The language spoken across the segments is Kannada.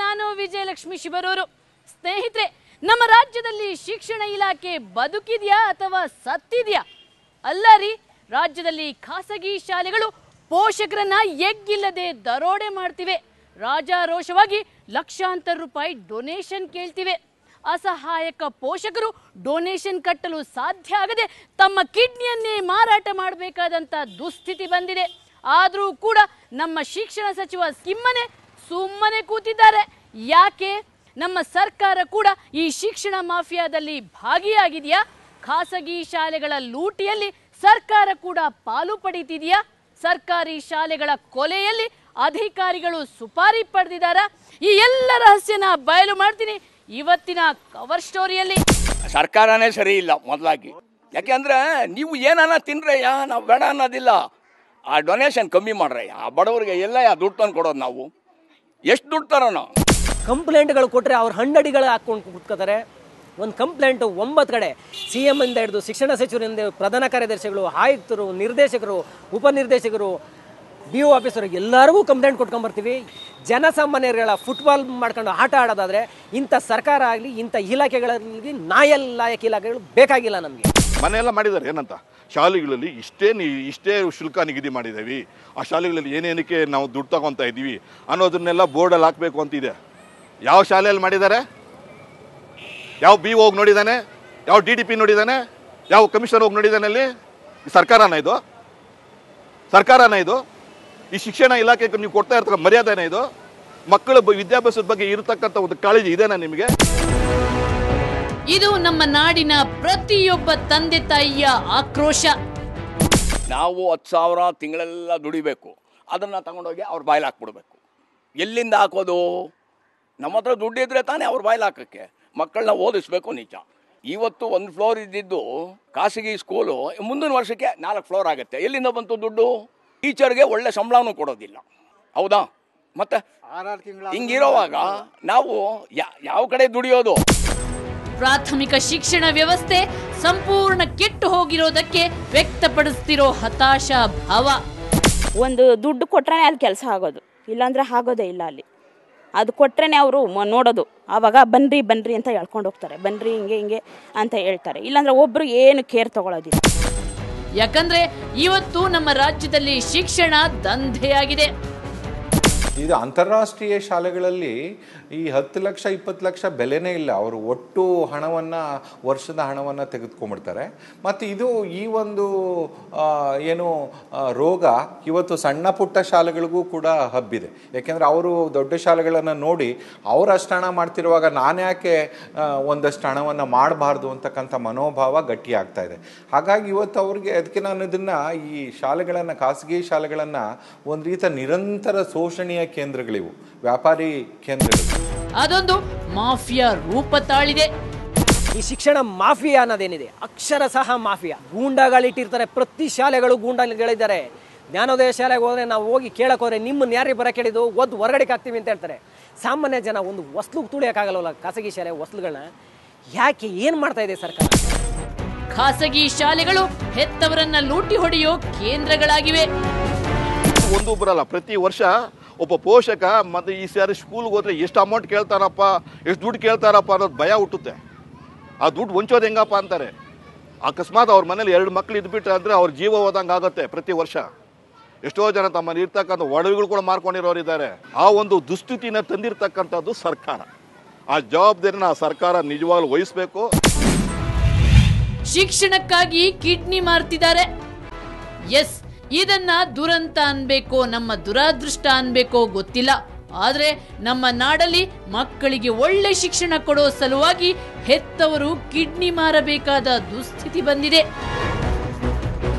ನಾನು ವಿಜಯಲಕ್ಷ್ಮಿ ಶಿಬರೂರು. ಸ್ನೇಹಿತರೆ, ನಮ್ಮ ರಾಜ್ಯದಲ್ಲಿ ಶಿಕ್ಷಣ ಇಲಾಖೆ ಬದುಕಿದೆಯಾ ಅಥವಾ ಸತ್ತಿದೆಯಾ? ಅಲ್ಲ ರೀ, ರಾಜ್ಯದಲ್ಲಿ ಖಾಸಗಿ ಶಾಲೆಗಳು ಪೋಷಕರನ್ನ ಎಗ್ಗಿಲ್ಲದೆ ದರೋಡೆ ಮಾಡ್ತಿವೆ. ರಾಜಾರೋಷವಾಗಿ ಲಕ್ಷಾಂತರ ರೂಪಾಯಿ ಡೊನೇಷನ್ ಕೇಳ್ತಿವೆ. ಅಸಹಾಯಕ ಪೋಷಕರು ಡೊನೇಷನ್ ಕಟ್ಟಲು ಸಾಧ್ಯ ಆಗದೆ ತಮ್ಮ ಕಿಡ್ನಿಯನ್ನೇ ಮಾರಾಟ ಮಾಡಬೇಕಾದಂತ ದುಸ್ಥಿತಿ ಬಂದಿದೆ. ಆದರೂ ಕೂಡ ನಮ್ಮ ಶಿಕ್ಷಣ ಸಚಿವ ಸುಮ್ಮನೆ ಕೂತಿದ್ದಾರೆ. ಯಾಕೆ? ನಮ್ಮ ಸರ್ಕಾರ ಕೂಡ ಈ ಶಿಕ್ಷಣ ಮಾಫಿಯಾದಲ್ಲಿ ಭಾಗಿಯಾಗಿದೆಯಾ? ಖಾಸಗಿ ಶಾಲೆಗಳ ಲೂಟಿಯಲ್ಲಿ ಸರ್ಕಾರ ಕೂಡ ಪಾಲು ಪಡೀತಿದೆಯಾ? ಸರ್ಕಾರಿ ಶಾಲೆಗಳ ಕೊಲೆಯಲ್ಲಿ ಅಧಿಕಾರಿಗಳು ಸುಪಾರಿ ಪಡೆದಿದ್ದಾರಾ? ಈ ಎಲ್ಲ ರಹಸ್ಯನ ಬಯಲು ಮಾಡ್ತೀನಿ ಇವತ್ತಿನ ಕವರ್ ಸ್ಟೋರಿಯಲ್ಲಿ. ಸರ್ಕಾರನೇ ಸರಿ ಇಲ್ಲ ಮೊದಲಾಗಿ. ಯಾಕೆಂದ್ರೆ ನೀವು ಏನನ್ನ ತಿನ್ರಯ್ಯ, ನಾವು ಬೇಡ ಅನ್ನೋದಿಲ್ಲ. ಆ ಡೊನೇಷನ್ ಕಮ್ಮಿ ಮಾಡ್ರಯ್ಯ, ಆ ಬಡವರಿಗೆ ಎಲ್ಲ ದುಡ್ಡು ತಂದು ಕೊಡೋದು. ನಾವು ಎಷ್ಟು ದುಡ್ಡು ತರೋಣ? ಕಂಪ್ಲೇಂಟ್ಗಳು ಕೊಟ್ಟರೆ ಅವ್ರು ಹಣ್ಣಡಿಗಳು ಹಾಕ್ಕೊಂಡು ಕೂತ್ಕೋತಾರೆ. ಒಂದು ಕಂಪ್ಲೇಂಟು 9 ಕಡೆ CM ಇಂದ ಹಿಡಿದು ಶಿಕ್ಷಣ ಸಚಿವರಿಂದ ಪ್ರಧಾನ ಕಾರ್ಯದರ್ಶಿಗಳು, ಆಯುಕ್ತರು, ನಿರ್ದೇಶಕರು, ಉಪನಿರ್ದೇಶಕರು, BO ಆಫೀಸರು ಎಲ್ಲರಿಗೂ ಕಂಪ್ಲೇಂಟ್ ಕೊಟ್ಕೊಂಡ್ಬರ್ತೀವಿ. ಜನಸಾಮಾನ್ಯರುಗಳ ಫುಟ್ಬಾಲ್ ಮಾಡ್ಕೊಂಡು ಆಟ ಆಡೋದಾದರೆ ಇಂಥ ಸರ್ಕಾರ ಆಗಲಿ, ಇಂಥ ಇಲಾಖೆಗಳಲ್ಲಿ ಲಾಯಕ್ ಇಲಾಖೆಗಳು ಬೇಕಾಗಿಲ್ಲ ನಮಗೆ. ಮನೆಯೆಲ್ಲ ಮಾಡಿದ್ದಾರೆ. ಏನಂತ ಶಾಲೆಗಳಲ್ಲಿ ಇಷ್ಟೇ ಶುಲ್ಕ ನಿಗದಿ ಮಾಡಿದ್ದೀವಿ, ಆ ಶಾಲೆಗಳಲ್ಲಿ ಏನೇನಕ್ಕೆ ನಾವು ದುಡ್ಡು ತಗೊತಾ ಇದ್ದೀವಿ ಅನ್ನೋದನ್ನೆಲ್ಲ ಬೋರ್ಡಲ್ಲಿ ಹಾಕಬೇಕು ಅಂತಿದೆ. ಯಾವ ಶಾಲೆಯಲ್ಲಿ ಮಾಡಿದ್ದಾರೆ? ಯಾವ BO ಹೋಗಿ ನೋಡಿದ್ದಾನೆ? ಯಾವ DDP ನೋಡಿದ್ದಾನೆ? ಯಾವ ಕಮಿಷನರ್ ಹೋಗಿ ನೋಡಿದ್ದಾನೆ? ಅಲ್ಲಿ ಸರ್ಕಾರನ ಇದು? ಸರ್ಕಾರನ ಇದು? ಈ ಶಿಕ್ಷಣ ಇಲಾಖೆಗೆ ನೀವು ಕೊಡ್ತಾ ಇರ್ತಕ್ಕ ಮರ್ಯಾದೆನೇ ಇದು? ಮಕ್ಕಳ ವಿದ್ಯಾಭ್ಯಾಸದ ಬಗ್ಗೆ ಇರತಕ್ಕಂಥ ಒಂದು ಕಾಳಜಿ ಇದೆನಾ ನಿಮಗೆ? ಇದು ನಮ್ಮ ನಾಡಿನ ಪ್ರತಿಯೊಬ್ಬ ತಂದೆ ತಾಯಿಯ ಆಕ್ರೋಶ. ನಾವು 10,000 ತಿಂಗಳೆಲ್ಲ ದುಡಿಬೇಕು, ಅದನ್ನು ತಗೊಂಡೋಗಿ ಅವ್ರ ಬಾಯ್ಲಿ ಹಾಕ್ಬಿಡ್ಬೇಕು. ಎಲ್ಲಿಂದ ಹಾಕೋದು? ನಮ್ಮ ಹತ್ರ ದುಡ್ಡು ಇದ್ರೆ ತಾನೇ ಅವ್ರ ಬಾಯ್ಲಿ ಹಾಕೋಕ್ಕೆ. ಮಕ್ಕಳನ್ನ ಓದಿಸ್ಬೇಕು ನಿಜ. ಇವತ್ತು 1 ಫ್ಲೋರ್ ಇದ್ದಿದ್ದು ಖಾಸಗಿ ಸ್ಕೂಲು ಮುಂದಿನ ವರ್ಷಕ್ಕೆ 4 ಫ್ಲೋರ್ ಆಗುತ್ತೆ. ಎಲ್ಲಿಂದ ಬಂತು ದುಡ್ಡು? ಟೀಚರ್ಗೆ ಒಳ್ಳೆ ಸಂಬಳನೂ ಕೊಡೋದಿಲ್ಲ, ಹೌದಾ? ಮತ್ತೆ ಹಿಂಗಿರೋವಾಗ ನಾವು ಯಾವ ಕಡೆ ದುಡಿಯೋದು? ಪ್ರಾಥಮಿಕ ಶಿಕ್ಷಣ ವ್ಯವಸ್ಥೆ ಸಂಪೂರ್ಣ ಕೆಟ್ಟು ಹೋಗಿರೋದಕ್ಕೆ ವ್ಯಕ್ತಪಡಿಸ್ತಿರೋ ಹತಾಶಾ ಭಾವ. ಒಂದು ದುಡ್ಡು ಕೊಟ್ರೆ ಅಲ್ಲಿ ಕೆಲಸ ಆಗೋದು, ಇಲ್ಲಾಂದ್ರೆ ಆಗೋದೇ ಇಲ್ಲ. ಅಲ್ಲಿ ಅದು ಕೊಟ್ರೇನೆ ಅವರು ನೋಡೋದು. ಆವಾಗ ಬನ್ರಿ ಅಂತ ಹೇಳ್ಕೊಂಡು ಹೋಗ್ತಾರೆ. ಬನ್ರಿ ಹಿಂಗೆ ಅಂತ ಹೇಳ್ತಾರೆ. ಇಲ್ಲಾಂದ್ರೆ ಒಬ್ರು ಏನು ಕೇರ್ ತಗೊಳ್ಳೋದಿಲ್ಲ. ಯಾಕಂದ್ರೆ ಇವತ್ತು ನಮ್ಮ ರಾಜ್ಯದಲ್ಲಿ ಶಿಕ್ಷಣ ದಂಧೆಯಾಗಿದೆ. ಇದು ಅಂತಾರಾಷ್ಟ್ರೀಯ ಶಾಲೆಗಳಲ್ಲಿ ಈ 10 ಲಕ್ಷ 20 ಲಕ್ಷ ಬೆಲೆನೇ ಇಲ್ಲ. ಅವರು ಒಟ್ಟು ಹಣವನ್ನು, ವರ್ಷದ ಹಣವನ್ನು ತೆಗೆದುಕೊಂಡ್ಬಿಡ್ತಾರೆ. ಮತ್ತು ಇದು ಈ ಒಂದು ಏನು ರೋಗ ಇವತ್ತು ಸಣ್ಣ ಪುಟ್ಟ ಶಾಲೆಗಳಿಗೂ ಕೂಡ ಹಬ್ಬಿದೆ. ಯಾಕೆಂದರೆ ಅವರು ದೊಡ್ಡ ಶಾಲೆಗಳನ್ನು ನೋಡಿ ಅವರು ಅಷ್ಟು ಹಣ ಮಾಡ್ತಿರುವಾಗ ನಾನು ಯಾಕೆ ಒಂದಷ್ಟು ಹಣವನ್ನು ಮಾಡಬಾರ್ದು ಅಂತಕ್ಕಂಥ ಮನೋಭಾವ ಗಟ್ಟಿಯಾಗ್ತಾ ಇದೆ. ಹಾಗಾಗಿ ಇವತ್ತು ಅವ್ರಿಗೆ ಅದಕ್ಕೆ ನಾನು ಇದನ್ನು ಈ ಶಾಲೆಗಳನ್ನು, ಖಾಸಗಿ ಶಾಲೆಗಳನ್ನು ಒಂದು ರೀತಿಯ ನಿರಂತರ ಶೋಷಣೀಯ ಕೇಂದ್ರಗಳಿವು, ವ್ಯಾಪಾರಿ ಕೇಂದ್ರಗಳು. ಅದೊಂದು ಮಾಫಿಯಾ ರೂಪ ತಾಳಿದೆ. ಈ ಶಿಕ್ಷಣ ಮಾಫಿಯಾ ಅನ್ನೋದೇನಿದೆ ಅಕ್ಷರಶಃ ಮಾಫಿಯಾ. ಗೂಂಡಾಗಳಿಟ್ಟಿರ್ತಾರೆ. ಪ್ರತಿ ಶಾಲೆಗಳು ಗೂಂಡಾಗಳಿದ್ದಾರೆ. ಜ್ಞಾನೋದಯ ಶಾಲೆಗೆ ಹೋದರೆ ನಾವು ಹೋಗಿ ಕೇಳಕ್ಕೆ ಹೋದರೆ ನಿಮ್ಮನ್ನು ಯಾರಿಗೆ ಬರ ಕೇಳಿದ್ದು ಒದ್ದು ಹೊರಗಡೆಗೆ ಹಾಕ್ತೀವಿ ಅಂತ ಹೇಳ್ತಾರೆ. ಸಾಮಾನ್ಯ ಜನ ಒಂದು ಹೊಸ್ಲು ತುಳಿಯೋಕ್ಕಾಗಲ್ಲ ಖಾಸಗಿ ಶಾಲೆ ಹೊಸ್ಲುಗಳನ್ನ. ಯಾಕೆ? ಏನು ಮಾಡ್ತಾ ಇದೆ ಸರ್ಕಾರ? ಖಾಸಗಿ ಶಾಲೆಗಳು ಹೆತ್ತವರನ್ನ ಲೂಟಿ ಹೊಡೆಯೋ ಕೇಂದ್ರಗಳಾಗಿವೆ. ಒಂದು ಬರಲ್ಲ. ಪ್ರತಿ ವರ್ಷ ಒಬ್ಬ ಪೋಷಕ ಮತ್ತು ಈ ಸಾರಿ ಸ್ಕೂಲ್ಗೆ ಹೋದ್ರೆ ಎಷ್ಟು ಅಮೌಂಟ್ ಕೇಳ್ತಾರಪ್ಪ, ಎಷ್ಟು ದುಡ್ಡು ಕೇಳ್ತಾರಪ್ಪ ಅನ್ನೋದು ಭಯ ಹುಟ್ಟುತ್ತೆ. ಆ ದುಡ್ಡು ಹೊಂಚೋದು ಹೆಂಗಪ್ಪ ಅಂತಾರೆ. ಅಕಸ್ಮಾತ್ ಅವ್ರ ಮನೇಲಿ 2 ಮಕ್ಳು ಇದ್ಬಿಟ್ರೆ ಅಂದರೆ ಅವ್ರ ಜೀವ ಹೋದಂಗೆ ಆಗುತ್ತೆ. ಪ್ರತಿ ವರ್ಷ ಎಷ್ಟೋ ಜನ ತಮ್ಮಲ್ಲಿ ಇರ್ತಕ್ಕಂಥ ಒಡವೆಗಳು ಕೂಡ ಮಾರ್ಕೊಂಡಿರೋರು ಇದ್ದಾರೆ. ಆ ಒಂದು ದುಸ್ಥಿತಿನ ತಂದಿರ್ತಕ್ಕಂಥದ್ದು ಸರ್ಕಾರ. ಆ ಜವಾಬ್ದಾರಿನ ಆ ಸರ್ಕಾರ ನಿಜವಾಗ್ಲೂ ವಹಿಸಬೇಕು. ಶಿಕ್ಷಣಕ್ಕಾಗಿ ಕಿಡ್ನಿ ಮಾರ್ತಿದ್ದಾರೆ. ಎಸ್, ಇದನ್ನ ದುರಂತ ಅನ್ಬೇಕೋ ನಮ್ಮ ದುರಾದೃಷ್ಟ ಅನ್ಬೇಕೋ ಗೊತ್ತಿಲ್ಲ. ಆದ್ರೆ ನಮ್ಮ ನಾಡಲ್ಲಿ ಮಕ್ಕಳಿಗೆ ಒಳ್ಳೆ ಶಿಕ್ಷಣ ಕೊಡೋ ಸಲುವಾಗಿ ಹೆತ್ತವರು ಕಿಡ್ನಿ ಮಾರಬೇಕಾದ ದುಸ್ಥಿತಿ ಬಂದಿದೆ.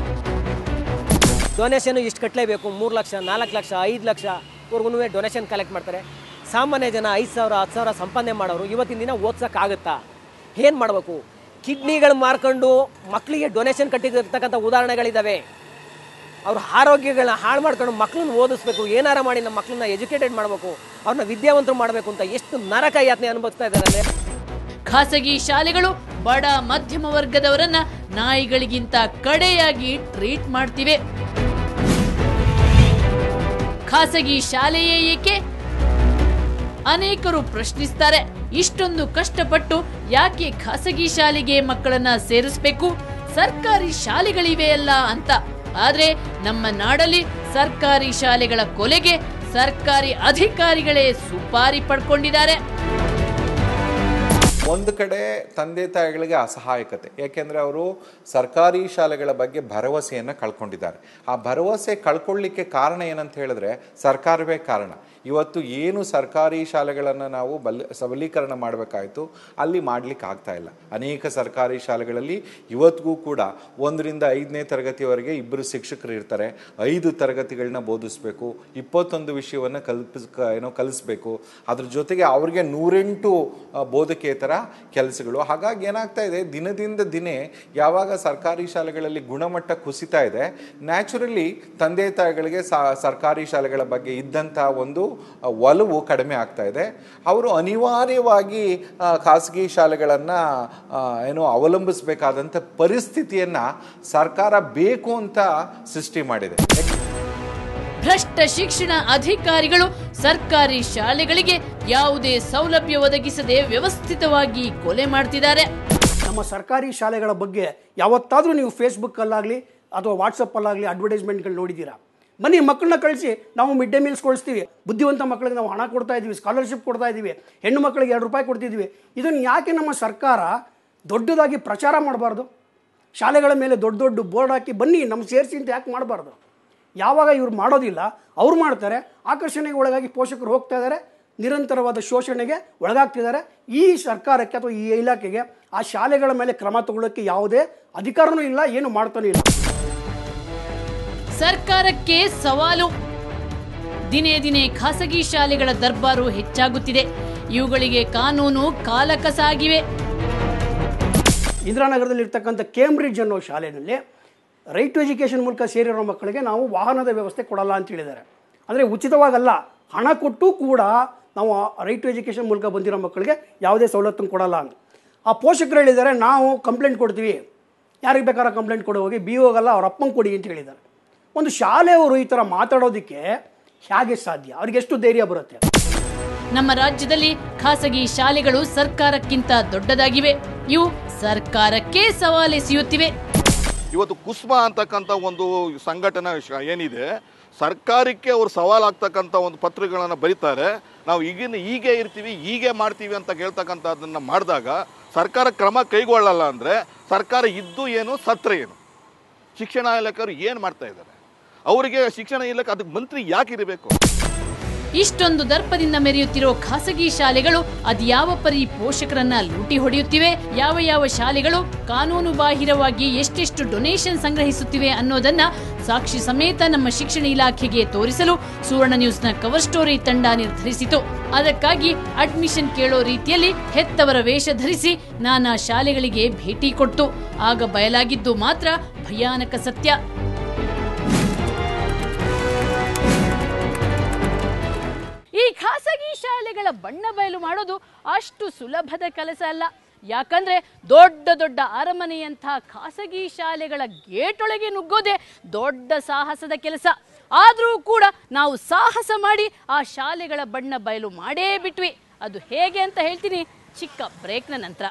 ಡೊನೇಷನ್ ಇಷ್ಟು ಕಟ್ಟಲೇಬೇಕು. 3 ಲಕ್ಷ 4 ಲಕ್ಷ 5 ಲಕ್ಷವರೆಗೂ ಡೊನೇಷನ್ ಕಲೆಕ್ಟ್ ಮಾಡ್ತಾರೆ. ಸಾಮಾನ್ಯ ಜನ 5,000 10,000 ಸಂಪಾದನೆ ಮಾಡೋರು ಇವತ್ತಿನ ದಿನ ಓದ್ಸೋಕ್ಕಾಗುತ್ತಾ? ಏನು ಮಾಡಬೇಕು? ಕಿಡ್ನಿಗಳು ಮಾರ್ಕೊಂಡು ಮಕ್ಕಳಿಗೆ ಡೊನೇಷನ್ ಕಟ್ಟಿರ್ತಕ್ಕಂಥ ಉದಾಹರಣೆಗಳಿದ್ದಾವೆ. ಅವ್ರ ಆರೋಗ್ಯಗಳನ್ನ ಹಾಳು ಮಾಡ್ಕೊಂಡು ಮಕ್ಕಳನ್ನ ಓದಿಸ್ಬೇಕು, ಏನಾರ ಮಾಡಿ ನಮ್ಮ ಮಕ್ಕಳನ್ನ ಎಜುಕೇಟೆಡ್ ಮಾಡಬೇಕು, ಅವ್ರನ್ನ ವಿದ್ಯಾವಂತರು ಮಾಡಬೇಕು ಅಂತ ಎಷ್ಟು ನರಕ ಯಾತನೆ ಅನುಭವಿಸ್ತಾ ಇದ್ದಾರೆ. ಖಾಸಗಿ ಶಾಲೆಗಳು ಬಡ ಮಧ್ಯಮ ವರ್ಗದವರನ್ನ ನಾಯಿಗಳಿಗಿಂತ ಕಡೆಯಾಗಿ ಟ್ರೀಟ್ ಮಾಡ್ತಿವೆ. ಖಾಸಗಿ ಶಾಲೆಯೇ ಏಕೆ? ಅನೇಕರು ಪ್ರಶ್ನಿಸ್ತಾರೆ, ಇಷ್ಟೊಂದು ಕಷ್ಟಪಟ್ಟು ಯಾಕೆ ಖಾಸಗಿ ಶಾಲೆಗೆ ಮಕ್ಕಳನ್ನ ಸೇರಿಸಬೇಕು, ಸರ್ಕಾರಿ ಶಾಲೆಗಳಿವೆಯಲ್ಲ ಅಂತ. ಆದ್ರೆ ನಮ್ಮ ನಾಡಲ್ಲಿ ಸರ್ಕಾರಿ ಶಾಲೆಗಳ ಕೊಲೆಗೆ ಸರ್ಕಾರಿ ಅಧಿಕಾರಿಗಳೇ ಸುಪಾರಿ ಪಡ್ಕೊಂಡಿದ್ದಾರೆ. ಒಂದು ಕಡೆ ತಂದೆ ತಾಯಿಗಳಿಗೆ ಅಸಹಾಯಕತೆ, ಯಾಕೆಂದರೆ ಅವರು ಸರ್ಕಾರಿ ಶಾಲೆಗಳ ಬಗ್ಗೆ ಭರವಸೆಯನ್ನು ಕಳ್ಕೊಂಡಿದ್ದಾರೆ. ಆ ಭರವಸೆ ಕಳ್ಕೊಳ್ಳಿಕ್ಕೆ ಕಾರಣ ಏನಂತ ಹೇಳಿದ್ರೆ ಸರ್ಕಾರವೇ ಕಾರಣ. ಇವತ್ತು ಏನು ಸರ್ಕಾರಿ ಶಾಲೆಗಳನ್ನು ನಾವು ಸಬಲೀಕರಣ ಮಾಡಬೇಕಾಯಿತು, ಅಲ್ಲಿ ಮಾಡಲಿಕ್ಕೆ ಆಗ್ತಾ ಇಲ್ಲ. ಅನೇಕ ಸರ್ಕಾರಿ ಶಾಲೆಗಳಲ್ಲಿ ಇವತ್ತಿಗೂ ಕೂಡ 1ರಿಂದ 5ನೇ ತರಗತಿವರೆಗೆ 2 ಶಿಕ್ಷಕರು ಇರ್ತಾರೆ. 5 ತರಗತಿಗಳನ್ನ ಬೋಧಿಸಬೇಕು, 21 ವಿಷಯವನ್ನು ಕಲಿಸ್ಬೇಕು. ಅದ್ರ ಜೊತೆಗೆ ಅವ್ರಿಗೆ 108 ಬೋಧಕೇತರ ಕೆಲಸಗಳು. ಹಾಗಾಗಿ ಏನಾಗ್ತಾ ಇದೆ, ದಿನದಿಂದ ದಿನೇ ಯಾವಾಗ ಸರ್ಕಾರಿ ಶಾಲೆಗಳಲ್ಲಿ ಗುಣಮಟ್ಟ ಕುಸಿತಾ ಇದೆ, ನ್ಯಾಚುರಲಿ ತಂದೆ ತಾಯಿಗಳಿಗೆ ಸರ್ಕಾರಿ ಶಾಲೆಗಳ ಬಗ್ಗೆ ಇದ್ದಂಥ ಒಂದು ಒಲವು ಕಡಿಮೆ ಆಗ್ತಾ ಇದೆ. ಅವರು ಅನಿವಾರ್ಯವಾಗಿ ಖಾಸಗಿ ಶಾಲೆಗಳನ್ನು ಅವಲಂಬಿಸಬೇಕಾದಂಥ ಪರಿಸ್ಥಿತಿಯನ್ನು ಸರ್ಕಾರ ಬೇಕು ಅಂತ ಸೃಷ್ಟಿ ಮಾಡಿದೆ. ಭ್ರಷ್ಟ ಶಿಕ್ಷಣ ಅಧಿಕಾರಿಗಳು ಸರ್ಕಾರಿ ಶಾಲೆಗಳಿಗೆ ಯಾವುದೇ ಸೌಲಭ್ಯ ಒದಗಿಸದೆ ವ್ಯವಸ್ಥಿತವಾಗಿ ಕೊಲೆ ಮಾಡ್ತಿದ್ದಾರೆ. ನಮ್ಮ ಸರ್ಕಾರಿ ಶಾಲೆಗಳ ಬಗ್ಗೆ ಯಾವತ್ತಾದರೂ ನೀವು ಫೇಸ್ಬುಕ್ಕಲ್ಲಾಗಲಿ ಅಥವಾ ವಾಟ್ಸಪ್ಪಲ್ಲಾಗಲಿ ಅಡ್ವರ್ಟೈಸ್ಮೆಂಟ್ಗಳು ನೋಡಿದ್ದೀರಾ? ಬನ್ನಿ ಮಕ್ಕಳನ್ನ ಕಳಿಸಿ, ನಾವು ಮಿಡ್ ಡೇ ಮೀಲ್ಸ್ ಕೊಡಿಸ್ತೀವಿ, ಬುದ್ಧಿವಂತ ಮಕ್ಕಳಿಗೆ ನಾವು ಹಣ ಕೊಡ್ತಾ ಇದ್ದೀವಿ, ಸ್ಕಾಲರ್ಶಿಪ್ ಕೊಡ್ತಾ ಇದ್ದೀವಿ, ಹೆಣ್ಣು ಮಕ್ಕಳಿಗೆ 2 ರೂಪಾಯಿ ಕೊಡ್ತಿದ್ವಿ. ಇದನ್ನು ಯಾಕೆ ನಮ್ಮ ಸರ್ಕಾರ ದೊಡ್ಡದಾಗಿ ಪ್ರಚಾರ ಮಾಡಬಾರ್ದು? ಶಾಲೆಗಳ ಮೇಲೆ ದೊಡ್ಡ ದೊಡ್ಡ ಬೋರ್ಡ್ ಹಾಕಿ ಬನ್ನಿ ನಮ್ಮ ಸೇರಿಸಿ ಅಂತ ಯಾಕೆ ಮಾಡಬಾರ್ದು? ಯಾವಾಗ ಇವ್ರು ಮಾಡೋದಿಲ್ಲ, ಅವ್ರು ಮಾಡ್ತಾರೆ, ಆಕರ್ಷಣೆಗೆ ಒಳಗಾಗಿ ಪೋಷಕರು ಹೋಗ್ತಾ ಇದ್ದಾರೆ, ನಿರಂತರವಾದ ಶೋಷಣೆಗೆ ಒಳಗಾಗ್ತಿದ್ದಾರೆ. ಈ ಸರ್ಕಾರಕ್ಕೆ ಅಥವಾ ಈ ಇಲಾಖೆಗೆ ಆ ಶಾಲೆಗಳ ಮೇಲೆ ಕ್ರಮ ತಗೊಳ್ಳೋಕ್ಕೆ ಯಾವುದೇ ಅಧಿಕಾರನೂ ಇಲ್ಲ, ಏನು ಮಾಡ್ತಾನೂ ಇಲ್ಲ. ಸರ್ಕಾರಕ್ಕೆ ಸವಾಲು. ದಿನೇ ದಿನೇ ಖಾಸಗಿ ಶಾಲೆಗಳ ದರ್ಬಾರು ಹೆಚ್ಚಾಗುತ್ತಿದೆ. ಇವುಗಳಿಗೆ ಕಾನೂನು ಕಾಲಕಸಾಗಿವೆ. ಇಂದಿರಾನಗರದಲ್ಲಿ ಇರ್ತಕ್ಕಂಥ ಕೇಂಬ್ರಿಡ್ಜ್ ಅನ್ನೋ ಶಾಲೆಯಲ್ಲಿ ರೈಟ್ ಟು ಎಜುಕೇಷನ್ ಮೂಲಕ ಸೇರಿರೋ ಮಕ್ಕಳಿಗೆ ನಾವು ವಾಹನದ ವ್ಯವಸ್ಥೆ ಕೊಡಲ್ಲ ಅಂತ ಹೇಳಿದ್ದಾರೆ. ಅಂದರೆ ಉಚಿತವಾಗಲ್ಲ, ಹಣ ಕೊಟ್ಟು ಕೂಡ ನಾವು ರೈಟ್ ಟು ಎಜುಕೇಷನ್ ಮೂಲಕ ಬಂದಿರೋ ಮಕ್ಕಳಿಗೆ ಯಾವುದೇ ಸವಲತ್ತನ್ನು ಕೊಡಲ್ಲ ಅಂತ. ಆ ಪೋಷಕರು ಹೇಳಿದ್ದಾರೆ, ನಾವು ಕಂಪ್ಲೇಂಟ್ ಕೊಡ್ತೀವಿ, ಯಾರಿಗೆ ಬೇಕಾದ್ರೆ ಕಂಪ್ಲೇಂಟ್ ಕೊಡಿ, ಹೋಗಿ ಬಿ ಹೋಗಲ್ಲ, ಅವ್ರ ಅಪ್ಪಂಗೆ ಕೊಡಿ ಅಂತ ಹೇಳಿದ್ದಾರೆ. ಒಂದು ಶಾಲೆಯವರು ಈ ಥರ ಮಾತಾಡೋದಕ್ಕೆ ಹೇಗೆ ಸಾಧ್ಯ? ಅವ್ರಿಗೆ ಎಷ್ಟು ಧೈರ್ಯ ಬರುತ್ತೆ? ನಮ್ಮ ರಾಜ್ಯದಲ್ಲಿ ಖಾಸಗಿ ಶಾಲೆಗಳು ಸರ್ಕಾರಕ್ಕಿಂತ ದೊಡ್ಡದಾಗಿವೆ. ಇವು ಸರ್ಕಾರಕ್ಕೆ ಸವಾಲೆಸೆಯುತ್ತಿವೆ. ಇವತ್ತು ಕುಸ್ಮಾ ಅಂತಕ್ಕಂಥ ಒಂದು ಸಂಘಟನೆ ಏನಿದೆ, ಸರ್ಕಾರಕ್ಕೆ ಅವರು ಸವಾಲಾಗ್ತಕ್ಕಂಥ ಒಂದು ಪತ್ರಗಳನ್ನು ಬರೀತಾರೆ. ನಾವು ಹೀಗೆ ಇರ್ತೀವಿ, ಹೀಗೆ ಮಾಡ್ತೀವಿ ಅಂತ ಹೇಳ್ತಕ್ಕಂಥದ್ದನ್ನು ಮಾಡಿದಾಗ ಸರ್ಕಾರ ಕ್ರಮ ಕೈಗೊಳ್ಳಲ್ಲ ಅಂದರೆ ಸರ್ಕಾರ ಇದ್ದು ಏನು, ಸತ್ರ ಏನು? ಶಿಕ್ಷಣ ಇಲಾಖೆಯವರು ಏನು ಮಾಡ್ತಾ ಇದ್ದಾರೆ? ಅವರಿಗೆ ಶಿಕ್ಷಣ ಇಲಾಖೆ ಅದಕ್ಕೆ ಮಂತ್ರಿ ಯಾಕಿರಬೇಕು? ಇಷ್ಟೊಂದು ದರ್ಪದಿಂದ ಮೆರೆಯುತ್ತಿರೋ ಖಾಸಗಿ ಶಾಲೆಗಳು ಅದ್ಯಾವ ಪರಿ ಪೋಷಕರನ್ನ ಲೂಟಿ ಹೊಡೆಯುತ್ತಿವೆ, ಯಾವ ಯಾವ ಶಾಲೆಗಳು ಕಾನೂನು ಬಾಹಿರವಾಗಿ ಎಷ್ಟೆಷ್ಟು ಡೊನೇಷನ್ ಸಂಗ್ರಹಿಸುತ್ತಿವೆ ಅನ್ನೋದನ್ನ ಸಾಕ್ಷಿ ಸಮೇತ ನಮ್ಮ ಶಿಕ್ಷಣ ಇಲಾಖೆಗೆ ತೋರಿಸಲು ಸುವರ್ಣ ನ್ಯೂಸ್ನ ಕವರ್ ಸ್ಟೋರಿ ತಂಡ ನಿರ್ಧರಿಸಿತು. ಅದಕ್ಕಾಗಿ ಅಡ್ಮಿಷನ್ ಕೇಳೋ ರೀತಿಯಲ್ಲಿ ಹೆತ್ತವರ ವೇಷ ಧರಿಸಿ ನಾನಾ ಶಾಲೆಗಳಿಗೆ ಭೇಟಿ ಕೊಟ್ಟು ಆಗ ಬಯಲಾಗಿದ್ದು ಮಾತ್ರ ಭಯಾನಕ ಸತ್ಯ. ಈ ಖಾಸಗಿ ಶಾಲೆಗಳ ಬಣ್ಣ ಬಯಲು ಮಾಡೋದು ಅಷ್ಟು ಸುಲಭದ ಕೆಲಸ ಅಲ್ಲ. ಯಾಕಂದ್ರೆ ದೊಡ್ಡ ದೊಡ್ಡ ಅರಮನೆಯಂಥ ಖಾಸಗಿ ಶಾಲೆಗಳ ಗೇಟೊಳಗೆ ನುಗ್ಗೋದೆ ದೊಡ್ಡ ಸಾಹಸದ ಕೆಲಸ. ಆದರೂ ಕೂಡ ನಾವು ಸಾಹಸ ಮಾಡಿ ಆ ಶಾಲೆಗಳ ಬಣ್ಣ ಬಯಲು ಮಾಡೇ ಬಿಟ್ವಿ. ಅದು ಹೇಗೆ ಅಂತ ಹೇಳ್ತೀನಿ ಚಿಕ್ಕ ಬ್ರೇಕ್ನ ನಂತರ.